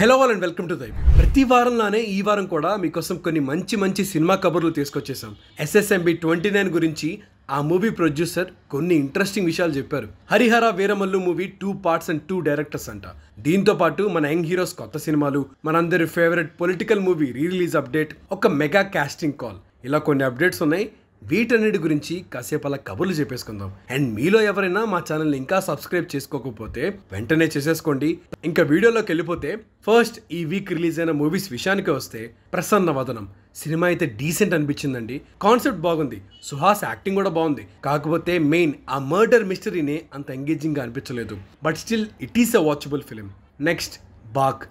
Hello all and welcome to the ప్రతి వారంలానే ఈ వారం కూడా మీకోసం కొన్ని మంచి సినిమా కబుర్లు తీసుకొచ్చేసాం. SSMB 29 గురించి ఆ మూవీ ప్రొడ్యూసర్ కొన్ని ఇంట్రెస్టింగ్ విషయాలు చెప్పారు. Harihara Veeramallu movie 2 parts and 2 directors అంట. దీంతో పాటు మన యంగ్ హీరోస్ కొత్త సినిమాలు, మనందరి favourite political movie release update, ఒక మెగా కాస్టింగ్ కాల్, ఇలా కొన్ని అప్డేట్స్ ఉన్నాయి. వీటన్నిటి గురించి కాసేపు అలా కబుర్లు చెప్పేసుకుందాం. అండ్ మీలో ఎవరైనా మా ఛానల్ని ఇంకా సబ్స్క్రైబ్ చేసుకోకపోతే వెంటనే చేసేసుకోండి. ఇంకా వీడియోలోకి వెళ్ళిపోతే ఫస్ట్ ఈ వీక్ రిలీజ్ అయిన మూవీస్ విషయానికి వస్తే ప్రసన్న వదనం సినిమా అయితే డీసెంట్ అనిపించిందండి. కాన్సెప్ట్ బాగుంది, సుహాస్ యాక్టింగ్ కూడా బాగుంది. కాకపోతే మెయిన్ ఆ మర్డర్ మిస్టరీనే అంత ఎంగేజింగ్గా అనిపించలేదు. But still it is a watchable film. Next Baak,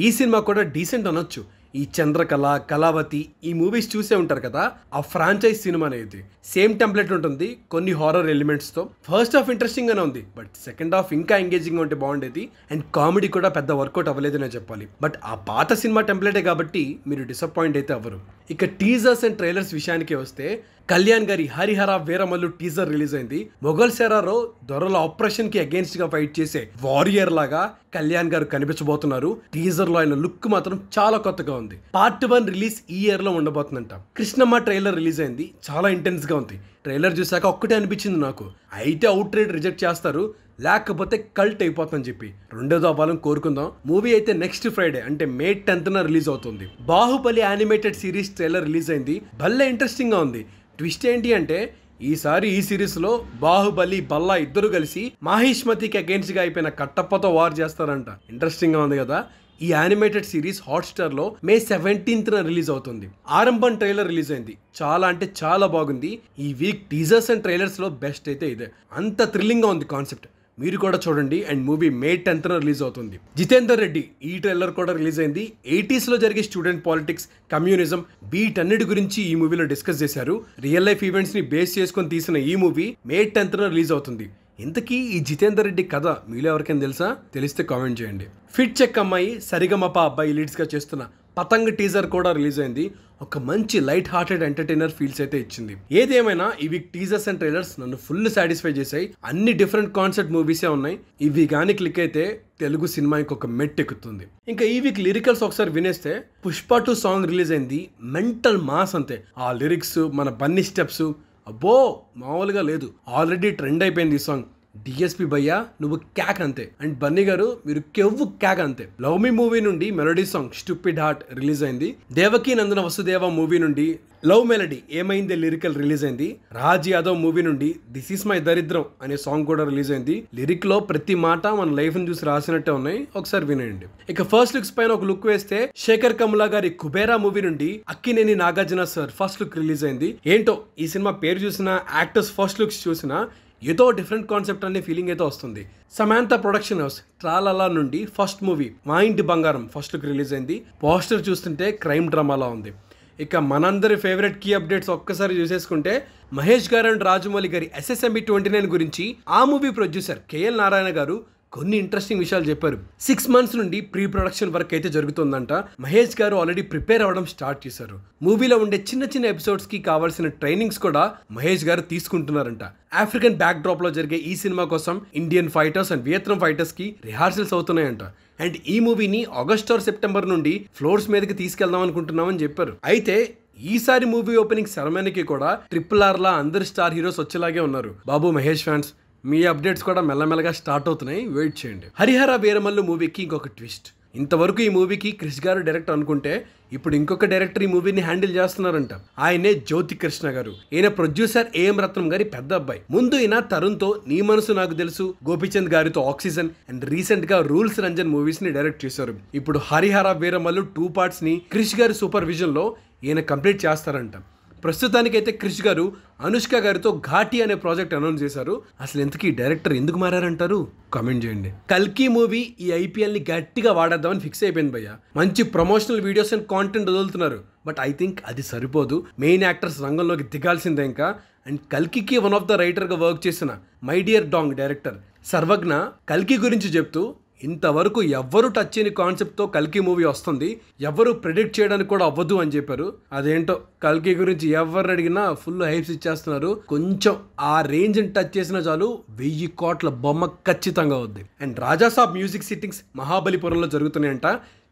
ఈ సినిమా కూడా డీసెంట్ అనొచ్చు. ఈ చంద్రకళ, కళావతి ఈ మూవీస్ చూసే ఉంటారు కదా, ఆ ఫ్రాంచైజ్ సినిమా అనేది సేమ్ టెంప్లెట్ ఉంటుంది, కొన్ని హారర్ ఎలిమెంట్స్తో. ఫస్ట్ హాఫ్ ఇంట్రెస్టింగ్ గానే ఉంది, బట్ సెకండ్ హాఫ్ ఇంకా ఎంగేజింగ్ ఉంటే బాగుండేది. అండ్ కామెడీ కూడా పెద్ద వర్కౌట్ అవ్వలేదనే చెప్పాలి. బట్ ఆ పాత సినిమా టెంప్లెటే కాబట్టి మీరు డిసప్పాయింట్ అయితే అవ్వరు. ఇక టీజర్స్ అండ్ ట్రైలర్స్ విషయానికి వస్తే కళ్యాణ్ గారి హరిహర వీరమల్లు టీజర్ రిలీజ్ అయింది. మొఘల్ సెరారో దొరల ఆపరేషన్ కి అగేన్స్ట్ గా ఫైట్ చేసే వారియర్ లాగా కళ్యాణ్ గారు కనిపించబోతున్నారు. టీజర్ లో ఆయన లుక్ మాత్రం చాలా కొత్తగా ఉంది. పార్ట్ 1 రిలీజ్ ఈ ఇయర్ లో ఉండబోతుందంట. కృష్ణమ్మ ట్రైలర్ రిలీజ్ అయింది, చాలా ఇంటెన్స్ గా ఉంది. ట్రైలర్ చూసాక ఒక్కటే అనిపించింది నాకు, అయితే అవుట్ రేట్ రిజెక్ట్ చేస్తారు, లేకపోతే కల్ట్ అయిపోతుందని చెప్పి. రెండోది అవ్వాలని కోరుకుందాం. మూవీ అయితే నెక్స్ట్ ఫ్రైడే అంటే May 10th రిలీజ్ అవుతుంది. Baahubali animated series trailer release అయింది, భలే ఇంట్రెస్టింగ్ గా ఉంది. ట్విస్ట్ ఏంటి అంటే ఈసారి ఈ సిరీస్ లో బాహుబలి, బల్లా ఇద్దరు కలిసి మాహిష్మతికి అగేన్స్ట్ గా అయిపోయిన కట్టప్పతో వార్ చేస్తారంట. ఇంట్రెస్టింగ్ గా ఉంది కదా. ఈ యానిమేటెడ్ సిరీస్ హాట్స్టార్ లో May 17th రిలీజ్ అవుతుంది. ఆరంభం ట్రైలర్ రిలీజ్ అయింది, చాలా అంటే చాలా బాగుంది. ఈ వీక్ టీజర్స్ అండ్ ట్రైలర్స్ లో బెస్ట్ అయితే ఇదే, అంత థ్రిల్లింగ్ గా ఉంది కాన్సెప్ట్. మీరు కూడా చూడండి. And movie May 10th release అవుతుంది. జితేందర్ రెడ్డి ఈ ట్రైలర్ కూడా రిలీజ్ అయింది. 80s లో జరిగే స్టూడెంట్ పాలిటిక్స్, కమ్యూనిజం, వీటన్నిటి గురించి ఈ మూవీలో డిస్కస్ చేశారు. రియల్ లైఫ్ ఈవెంట్స్ ని బేస్ చేసుకొని తీసిన ఈ మూవీ May 10th రిలీజ్ అవుతుంది. ఇంతకీ ఈ జితేందర్ రెడ్డి కథ మీలో ఎవరికైనా తెలుసా? తెలిస్తే కామెంట్ చేయండి. ఫిట్ చెక్ అమ్మాయి, సరిగమప అబ్బాయి లీడ్స్ గా చేస్తున్న పతంగ్ టీజర్ కూడా రిలీజ్ అయింది. ఒక మంచి లైట్ హార్టెడ్ ఎంటర్టైనర్ ఫీల్స్ అయితే ఇచ్చింది. ఏదేమైనా ఈ వీక్ టీజర్స్ అండ్ ట్రైలర్స్ నన్ను ఫుల్ సాటిస్ఫై చేశాయి. అన్ని డిఫరెంట్ కాన్సెప్ట్ మూవీసే ఉన్నాయి. ఇవి కానీ క్లిక్ అయితే తెలుగు సినిమా ఇంకొక మెట్ ఎక్కుతుంది. ఇంకా ఈ వీక్ లిరికల్స్ ఒకసారి వినేస్తే పుష్ప 2 సాంగ్ రిలీజ్ అయింది. మెంటల్ మాస్ అంతే. ఆ లిరిక్స్, మన బన్నీ స్టెప్స్, అబ్బో మామూలుగా లేదు. ఆల్రెడీ ట్రెండ్ అయిపోయింది ఈ సాంగ్. డిఎస్పి భయ్యా నువ్వు క్యాక్ అంతే. అండ్ బన్నీ గారు మీరు కెవ్వు క్యాక్ అంతే. లవ్ మీ మూవీ నుండి melody song stupid heart release అయింది. దేవకీ నందన వసుదేవ మూవీ నుండి లవ్ మెలడీ ఏమైంది లిరికల్ రిలీజ్ అయింది. రాజ్ యాదవ్ మూవీ నుండి దిస్ ఈస్ మై దరిద్రం అనే సాంగ్ కూడా రిలీజ్ అయింది. లిరిక్ లో ప్రతి మాట మన లైఫ్ ని చూసి రాసినట్టే ఉన్నాయి, ఒకసారి వినండి. ఇక ఫస్ట్ లుక్స్ పైన ఒక లుక్ వేస్తే శేఖర్ కమలా గారి కుబేరా మూవీ నుండి Akkineni Nagarjuna sir first look release అయింది. ఏంటో ఈ సినిమా పేరు చూసినా, యాక్టర్స్ ఫస్ట్ లుక్స్ చూసినా ఏదో డిఫరెంట్ కాన్సెప్ట్ అనే ఫీలింగ్ అయితే వస్తుంది. సమాంత ప్రొడక్షన్ హౌస్ ట్రాలలా నుండి ఫస్ట్ మూవీ మా ఇంటి బంగారం ఫస్ట్ లుక్ రిలీజ్ అయింది. పోస్టర్ చూస్తుంటే క్రైమ్ డ్రామాలా ఉంది. ఇక మనందరి ఫేవరెట్ కీ అప్డేట్స్ ఒక్కసారి చూసేసుకుంటే మహేష్ గారు అండ్ రాజమౌళి గారి SSMB 29 గురించి ఆ మూవీ ప్రొడ్యూసర్ KL నారాయణ గారు కొన్ని ఇంట్రెస్టింగ్ విషయాలు చెప్పారు. 6 months నుండి ప్రీ ప్రొడక్షన్ వర్క్ అయితే జరుగుతుందంట. మహేష్ గారు ఆల్రెడీ ప్రిపేర్ అవ్వడం స్టార్ట్ చేశారు. మూవీలో ఉండే చిన్న ఎపిసోడ్స్ కి కావాల్సిన ట్రైనింగ్స్ కూడా మహేష్ గారు తీసుకుంటున్నారంట. ఆఫ్రికన్ బ్యాక్ డ్రాప్ లో జరిగే ఈ సినిమా కోసం Indian fighters and Vietnam fighters కి రిహార్సల్స్ అవుతున్నాయంట. అండ్ ఈ మూవీని ఆగస్ట్ ఆర్ సెప్టెంబర్ నుండి ఫ్లోర్స్ మీదకి తీసుకెళ్దాం అనుకుంటున్నామని చెప్పారు. అయితే ఈసారి మూవీ ఓపెనింగ్ సెరమనీకి కూడా RRR లా అందరు స్టార్ హీరోస్ వచ్చేలాగే ఉన్నారు. బాబు మహేష్ ఫ్యాన్స్, మీ అప్డేట్స్ కూడా మెల్లమెల్లగా స్టార్ట్ అవుతున్నాయి, వెయిట్ చేయండి. హరిహర వీరమల్లు మూవీకి ఇంకొక ట్విస్ట్. ఇంతవరకు ఈ మూవీకి క్రిష్ గారు డైరెక్టర్ అనుకుంటే ఇప్పుడు ఇంకొక డైరెక్టర్ ఈ మూవీని హ్యాండిల్ చేస్తున్నారంట. ఆయనే జ్యోతి కృష్ణ గారు. ఈయన ప్రొడ్యూసర్ AM రత్నం గారి పెద్ద అబ్బాయి. ముందు ఈయన తరుణ్ తో నీ మనసు నాకు తెలుసు, గోపిచంద్ గారితో ఆక్సిజన్ అండ్ రీసెంట్ గా రూల్స్ రంజన్ మూవీస్ ని డైరెక్ట్ చేశారు. ఇప్పుడు హరిహర వీరమల్లు 2 parts ని క్రిష్ గారి సూపర్విజన్ లో ఈయన కంప్లీట్ చేస్తారంట. ప్రస్తుతానికైతే క్రిష్ గారు అనుష్క గారితో ఘాటి అనే ప్రాజెక్ట్ అనౌన్స్ చేశారు. అసలు ఎంతకీ డైరెక్టర్ ఎందుకు మారారంటారు? కామెంట్ చేయండి. కల్కి మూవీ ఈ IPL ని గట్టిగా వాడేద్దామని ఫిక్స్ అయిపోయింది భయ్య. మంచి ప్రమోషనల్ వీడియోస్ అండ్ కాంటెంట్ వదులుతున్నారు. బట్ ఐ థింక్ అది సరిపోదు. మెయిన్ యాక్టర్స్ రంగంలోకి దిగాల్సిందే ఇంకా. అండ్ కల్కికి వన్ ఆఫ్ ద రైటర్గా వర్క్ చేసిన మై డియర్ డాంగ్ డైరెక్టర్ సర్వజ్ఞ కల్కి గురించి చెప్తూ ఇంతవరకు ఎవ్వరు టచ్ చేయని కాన్సెప్ట్తో కల్కి మూవీ వస్తుంది, ఎవరు ప్రెడిక్ట్ చేయడానికి కూడా అవ్వదు అని చెప్పారు. అదేంటో కల్కి గురించి ఎవరు అడిగినా ఫుల్ హైప్స్ ఇచ్చేస్తున్నారు. కొంచెం ఆ రేంజ్ టచ్ చేసినా చాలు 1000 కోట్ల బొమ్మ ఖచ్చితంగా అవుద్ది. And Raja Saab music sittings మహాబలిపురంలో జరుగుతున్నాయంట.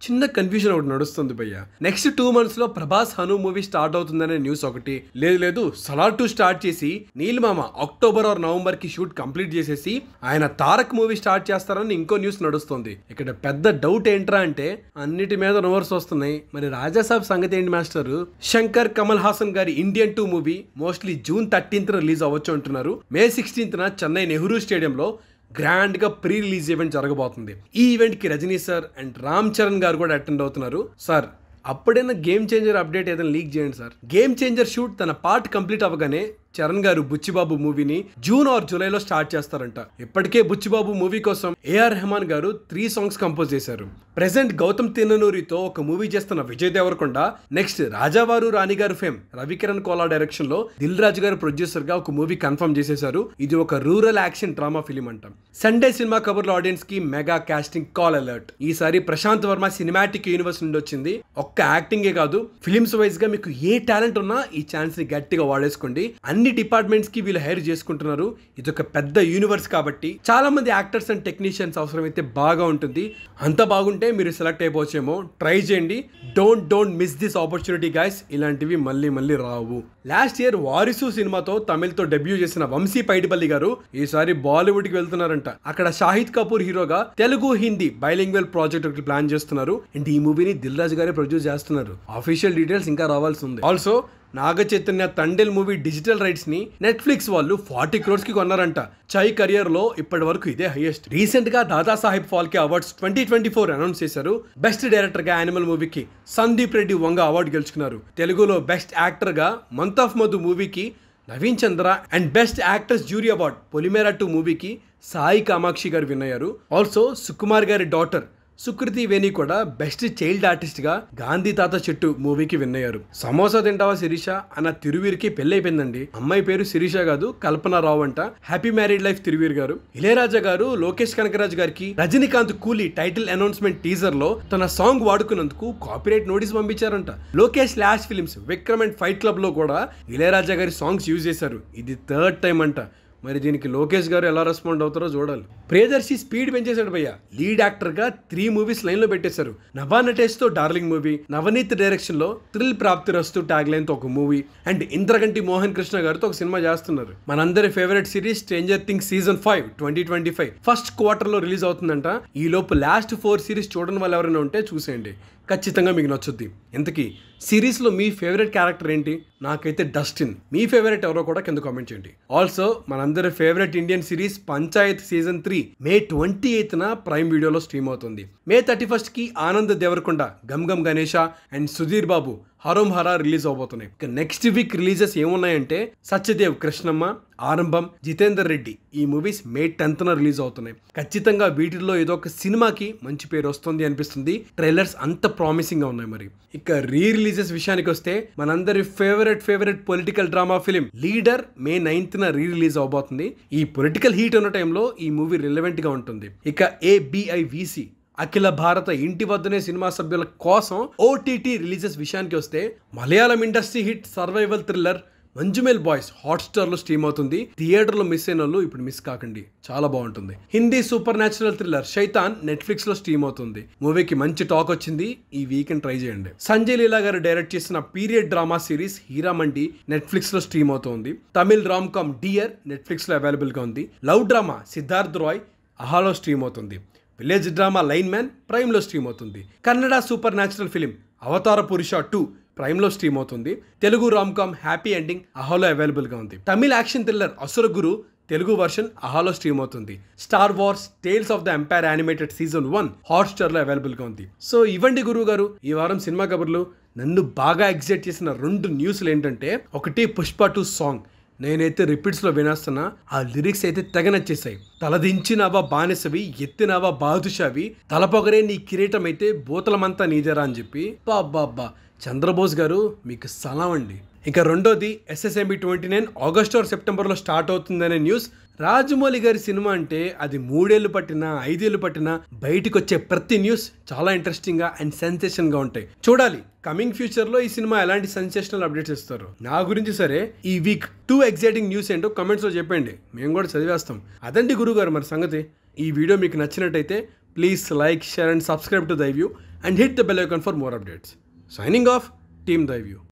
చిన్న కన్ఫ్యూజన్ ఒకటి నడుస్తుంది భయ్య. నెక్స్ట్ 2 months లో ప్రభాస్ హను మూవీ స్టార్ట్ అవుతుందనే న్యూస్ ఒకటి, లేదు సలార్ 2 స్టార్ట్ చేసి నీలిమామ అక్టోబర్ ఆర్ నవంబర్ కి షూట్ కంప్లీట్ చేసేసి ఆయన తారక్ మూవీ స్టార్ట్ చేస్తారని ఇంకో న్యూస్ నడుస్తుంది. ఇక్కడ పెద్ద డౌట్ ఏంట్రా అంటే అన్నిటి మీద రూమర్స్ వస్తున్నాయి. మరి రాజాసాబ్ సంగతి ఏంటి మాస్టర్? శంకర్ కమల్ హాసన్ గారి Indian 2 movie mostly June 13th release అవ్వచ్చు అంటున్నారు. May 16th చెన్నై నెహ్రూ స్టేడియంలో గ్రాండ్ గా ప్రీ రిలీజ్ ఈవెంట్ జరగబోతుంది. ఈ ఈవెంట్ కి రజనీ సార్ అండ్ రామ్ చరణ్ గారు కూడా అటెండ్ అవుతున్నారు. సార్ అప్పుడైనా గేమ్ చేంజర్ అప్డేట్ ఏదైనా లీక్ చేయండి సార్. గేమ్ చేంజర్ షూట్ తన పార్ట్ కంప్లీట్ అవ్వగానే చరణ్ గారు బుచ్చిబాబు మూవీని జూన్ ఆర్ జూలైలో స్టార్ట్ చేస్తారంట. ఇప్పటికే బుచ్చిబాబు మూవీ కోసం ఏఆర్ రెహమాన్ గారు 3 songs కంపోజ్ చేశారు. ప్రెసెంట్ గౌతమ్ తిన్ననూరితో ఒక మూవీ చేస్తున్న విజయ్ దేవరకొండ నెక్స్ట్ రాజావారు రాణి గారు ఫేమ్ రవికిరణ్ కోలా డైరెక్షన్ లో దిల్ రాజు గారు ప్రొడ్యూసర్ గా ఒక మూవీ కన్ఫర్మ్ చేసేశారు. ఇది ఒక రూరల్ యాక్షన్ డ్రామా ఫిలిం అంట. సండే సినిమా కబుర్ల ఆడియన్స్ కి మెగా కాస్టింగ్ కాల్ అలర్ట్. ఈసారి ప్రశాంత్ వర్మ సినిమాటిక్ యూనివర్స్ నుండి వచ్చింది. ఒక్క యాక్టింగే కాదు, ఫిలిమ్స్ వైజ్ గా మీకు ఏ టాలెంట్ ఉన్నా ఈ ఛాన్స్ ని గట్టిగా వాడేసుకోండి. అన్ని డిపార్ట్మెంట్స్ కి వీళ్ళు హైర్ చేసుకుంటున్నారు. ఇది ఒక పెద్ద యూనివర్స్ కాబట్టి చాలా మంది యాక్టర్స్ అండ్ టెక్నీషియన్స్ అవసరం అయితే బాగా ఉంటుంది. అంత బాగుంటే మీరు సెలెక్ట్ అయిపోవచ్చేమో. ట్రై చేయండి. Don't miss this opportunity guys. ఇలాంటివి మళ్ళీ రావు. లాస్ట్ ఇయర్ వారిసు సినిమాతో తమిళ్తో డెబ్యూ చేసిన వంశీ పైడిపల్లి గారు ఈసారి బాలీవుడ్ కి వెళ్తున్నారంట. అక్కడ షాహిద్ కపూర్ హీరోగా తెలుగు హిందీ బైలింగ్వల్ ప్రాజెక్ట్ ఒకటి ప్లాన్ చేస్తున్నారు. అండ్ ఈ మూవీని దిల్ రాజు గారే ప్రొడ్యూస్ చేస్తున్నారు. ఆఫీషియల్ డీటెయిల్స్ ఇంకా రావాల్సి ఉంది. Also Naga Chaitanya Thandel movie digital rights ని నెట్ఫ్లిక్స్ వాళ్ళు 40 crores కి కొన్నారంట. చై కెరియర్ లో ఇప్పటి వరకు ఇదే హైయెస్ట్. రీసెంట్ గా దాదా సాహెబ్ ఫాల్కే అవార్డ్స్ 2024 అనౌన్స్ చేశారు. బెస్ట్ డైరెక్టర్ గా యానిమల్ మూవీకి సందీప్ రెడ్డి వంగ అవార్డు గెలుచుకున్నారు. తెలుగులో బెస్ట్ యాక్టర్ గా మంత్ ఆఫ్ మధు మూవీకి Naveen Chandra and best actors jury award Polimera 2 మూవీకి సాయి కామాక్షి గారు విన్ అయ్యారు. ఆల్సో సుకుమార్ గారి డాటర్ సుకృతి వేణి కూడా బెస్ట్ చైల్డ్ ఆర్టిస్ట్ గా గాంధీ తాత చెట్టు మూవీకి విన్ అయ్యారు. సమోసా తింటావా శిరీష అన్న తిరువీర్కి పెళ్లి అయిపోయిందండి. అమ్మాయి పేరు శిరీష కాదు, కల్పన రావు అంట. హ్యాపీ మ్యారీడ్ లైఫ్ తిరువీర్ గారు. ఇళయరాజా గారు లోకేష్ కనకరాజ్ గారికి రజనీకాంత్ కూలీ టైటిల్ అనౌన్స్మెంట్ టీజర్ లో తన సాంగ్ వాడుకున్నందుకు కాపీరైట్ నోటీస్ పంపించారంట. Lokesh last films Vikram and Fight Club లో కూడా ఇళయరాజా గారి సాంగ్స్ యూజ్ చేశారు. ఇది 3rd టైం అంట. మరి దీనికి లోకేష్ గారు ఎలా రెస్పాండ్ అవుతారో చూడాలి. ప్రియదర్శి స్పీడ్ పెంచేశాడు భయ్య. లీడ్ యాక్టర్ గా 3 movies లైన్ లో పెట్టేశారు. నభా నటేష్ తో డార్లింగ్ మూవీ, నవనీత్ డైరెక్షన్ లో థ్రిల్ ప్రాప్తి రస్తు ట్యాగ్ లైన్ తో ఒక మూవీ అండ్ ఇంద్రగంటి మోహన్ కృష్ణ గారితో ఒక సినిమా చేస్తున్నారు. మనందరి favourite series stranger things season 5 2025 first quarter లో రిలీజ్ అవుతుందంట. ఈ లోపు లాస్ట్ 4 సిరీస్ చూడని వాళ్ళు ఎవరైనా ఉంటే చూసేయండి, ఖచ్చితంగా మీకు నచ్చుద్ది. ఇంతకీ సిరీస్లో మీ ఫేవరెట్ క్యారెక్టర్ ఏంటి? నాకైతే డస్టిన్. మీ ఫేవరెట్ ఎవరో కూడా కింద కామెంట్ చేయండి. ఆల్సో మనందరి favourite Indian series Panchayat season 3 May 28th Prime వీడియోలో స్ట్రీమ్ అవుతుంది. May 31st Anand Deverakonda, Gam Gam Ganesha and Sudheer Babu Harom Hara release అవబోతున్నాయి. ఇక నెక్స్ట్ వీక్ రిలీజెస్ ఏమున్నాయంటే సత్యదేవ్, కృష్ణమ్మ, ఆరంభం, జితేందర్ రెడ్డి ఈ మూవీస్ May 10th రిలీజ్ అవుతున్నాయి. ఖచ్చితంగా వీటిల్లో ఏదో ఒక సినిమాకి మంచి పేరు వస్తుంది అనిపిస్తుంది. ట్రైలర్స్ అంత ప్రామిసింగ్ గా ఉన్నాయి. మరి ఇక రీ రిలీజెస్ విషయానికి వస్తే మనందరి favourite political drama film Leader May 9th re-release అవబోతుంది. ఈ పొలిటికల్ హీట్ ఉన్న టైంలో ఈ మూవీ రిలవెంట్ గా ఉంటుంది. ఇక ABIVC అఖిల భారత ఇంటి వద్దనే సినిమా సభ్యుల కోసం OTT రిలీజెస్ విషయానికి వస్తే Malayalam industry hit survival thriller Manjummel Boys Hotstar లో స్ట్రీమ్ అవుతుంది. థియేటర్ లో మిస్ అయిన వాళ్ళు ఇప్పుడు మిస్ కాకండి, చాలా బాగుంటుంది. Hindi supernatural thriller Shaitaan Netflix లో స్ట్రీమ్ అవుతుంది. మూవీకి మంచి టాక్ వచ్చింది. ఈ వీకెండ్ ట్రై చేయండి. సంజయ్ లీలా గారు డైరెక్ట్ చేసిన period drama series Heeramandi Netflix లో స్ట్రీమ్ అవుతుంది. Tamil rom com Dear Netflix లో అవైలబుల్ గా ఉంది. లవ్ డ్రామా సిద్ధార్థ్ రాయ్ అహాలో స్ట్రీమ్ అవుతుంది. Village drama Line Man Prime లో స్ట్రీమ్ అవుతుంది. కన్నడ సూపర్ న్యాచురల్ ఫిలిం అవతార పురుష 2 ప్రైమ్ లో స్ట్రీమ్ అవుతుంది. తెలుగు రామ్ కామ్ హ్యాపీ ఎండింగ్ అహాలో అవైలబుల్ గా ఉంది. Tamil action thriller Asura Guru Telugu version అహాలో స్ట్రీమ్ అవుతుంది. Star Wars Tales of the Empire animated season 1 Hotstar లో అవైలబుల్ గా ఉంది. సో ఇవ్వండి గురువు గారు ఈ వారం సినిమా కబుర్లు. నన్ను బాగా ఎగ్జైట్ చేసిన 2 న్యూస్లు ఏంటంటే, ఒకటి పుష్ప 2 సాంగ్ నేనైతే రిపీట్స్లో వినేస్తున్నా. ఆ లిరిక్స్ అయితే తెగ నచ్చేసాయి. తలదించినావా బానిసవి, ఎత్తినావా బాదుషావి, తలపొగరే నీ కిరీటం అయితే బోతలమంతా నీదేరా అని చెప్పి బాబ్బా చంద్రబోస్ గారు మీకు సలాం అండి. ఇక రెండోది SSMB 29 ఆగస్టు ఆర్ సెప్టెంబర్లో స్టార్ట్ అవుతుందనే న్యూస్. రాజమౌళి గారి సినిమా అంటే అది 3 ఏళ్ళు పట్టినా 5 ఏళ్ళు పట్టినా బయటకు వచ్చే ప్రతి న్యూస్ చాలా ఇంట్రెస్టింగ్ గా అండ్ సెన్సేషన్ గా ఉంటాయి. చూడాలి కమింగ్ ఫ్యూచర్ లో ఈ సినిమా ఎలాంటి సెన్సేషనల్ అప్డేట్స్ ఇస్తారు. నా గురించి సరే ఈ వీక్ 2 ఎగ్జైటింగ్ న్యూస్ ఏంటో కమెంట్స్ లో చెప్పండి, మేము కూడా చదివేస్తాం. అదండి గురువు గారు మరి సంగతి. ఈ వీడియో మీకు నచ్చినట్టయితే Please like, share and subscribe to The View and hit the bell icon for more updates. Signing off, Team The View.